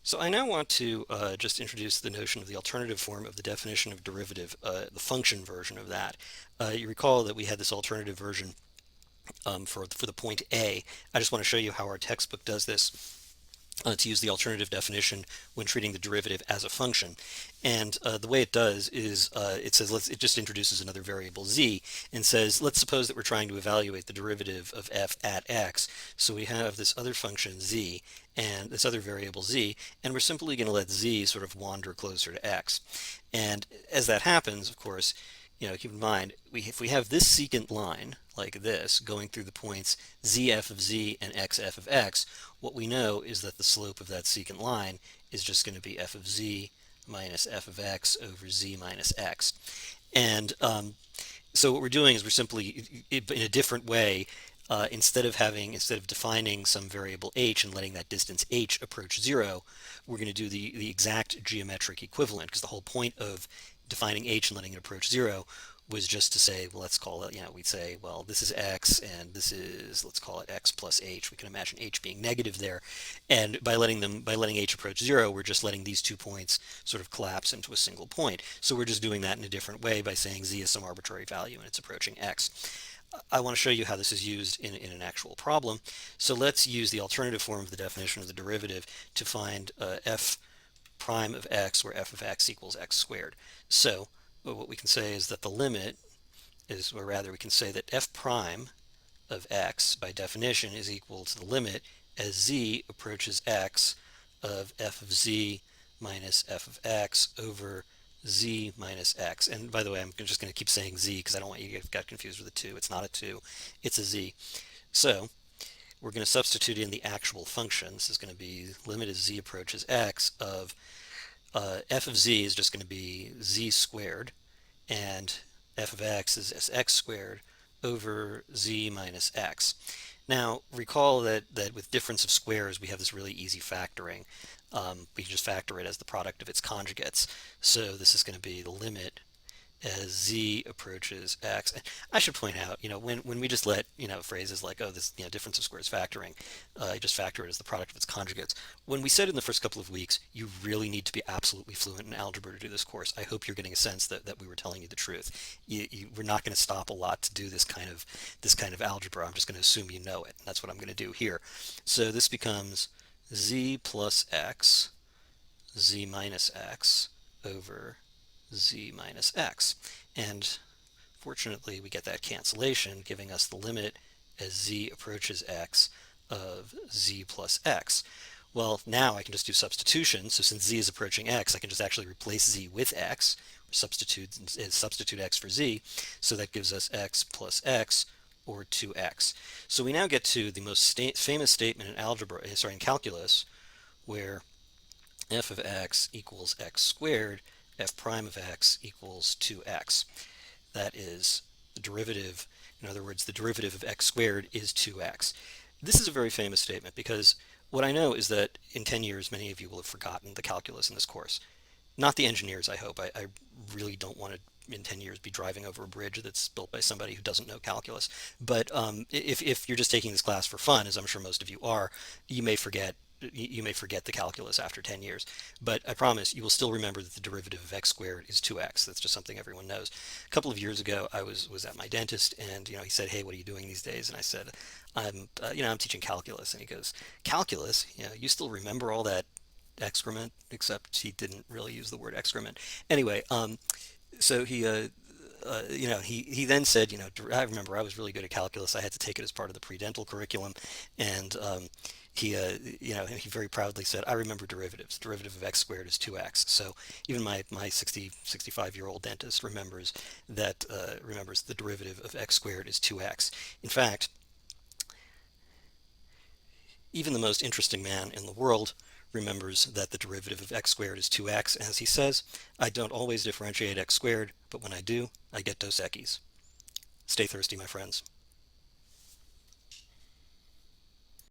So I now want to just introduce the notion of the alternative form of the definition of derivative, the function version of that. You recall that we had this alternative version for the point A. I just want to show you how our textbook does this. To use the alternative definition when treating the derivative as a function. And the way it does is it says it just introduces another variable z and says let's suppose that we're trying to evaluate the derivative of f at x. So we have this other function z and this other variable z, and we're simply going to let z sort of wander closer to x. And as that happens, of course, keep in mind, if we have this secant line like this going through the points zf of z and xf of x, what we know is that the slope of that secant line is just going to be f of z minus f of x over z minus x. And so what we're doing is we're simply, in a different way, instead of defining some variable h and letting that distance h approach zero, we're going to do the exact geometric equivalent, because the whole point of defining h and letting it approach zero was just to say, well, let's call it, we'd say, well, this is x and this is, let's call it x plus h. We can imagine h being negative there. And by letting h approach zero, we're just letting these 2 points sort of collapse into a single point. So we're just doing that in a different way by saying z is some arbitrary value and it's approaching x. I want to show you how this is used in an actual problem. So let's use the alternative form of the definition of the derivative to find f prime of x, where f of x equals x squared. So what we can say is that the limit is, or rather we can say that f prime of x by definition is equal to the limit as z approaches x of f of z minus f of x over z minus x. And by the way, I'm just going to keep saying z because I don't want you to get confused with a 2. It's not a 2, it's a z. So we're going to substitute in the actual function. This is going to be limit as z approaches x of f of z is just going to be z squared, and f of x is x squared over z minus x. Now recall that with difference of squares we have this really easy factoring. We can just factor it as the product of its conjugates. So this is going to be the limit as z approaches x. And I should point out, when we just let, phrases like, oh, this, difference of squares factoring, I just factor it as the product of its conjugates. When we said in the first couple of weeks, you really need to be absolutely fluent in algebra to do this course. I hope you're getting a sense that we were telling you the truth. We're not going to stop a lot to do this kind of algebra. I'm just going to assume you know it. And that's what I'm going to do here. So this becomes z plus x, z minus x over z minus x. And fortunately we get that cancellation, giving us the limit as z approaches x of z plus x. Well, now I can just do substitution. So since z is approaching x, I can just actually replace z with x, or substitute x for z. So that gives us x plus x, or 2x. So we now get to the most famous statement in in calculus, where f of x equals x squared, f prime of x equals 2x. That is the derivative. In other words, the derivative of x squared is 2x. This is a very famous statement because what I know is that in 10 years many of you will have forgotten the calculus in this course. Not the engineers, I hope. I really don't want to in 10 years be driving over a bridge that's built by somebody who doesn't know calculus. But if you're just taking this class for fun, as I'm sure most of you are, you may forget the calculus after 10 years. But I promise you will still remember that the derivative of x squared is 2x. That's just something everyone knows. A couple of years ago, I was at my dentist, and he said, "Hey, what are you doing these days?" And I said, I'm teaching calculus." And he goes, "Calculus? You still remember all that excrement?" Except he didn't really use the word excrement. Anyway, so he then said, I remember I was really good at calculus. I had to take it as part of the pre-dental curriculum, and he very proudly said, "I remember derivatives. Derivative of x squared is 2x." So even my 65-year-old dentist remembers the derivative of x squared is 2x. In fact, even the most interesting man in the world remembers that the derivative of x squared is 2x, as he says, "I don't always differentiate x squared, but when I do, I get Dos Equis." Stay thirsty, my friends.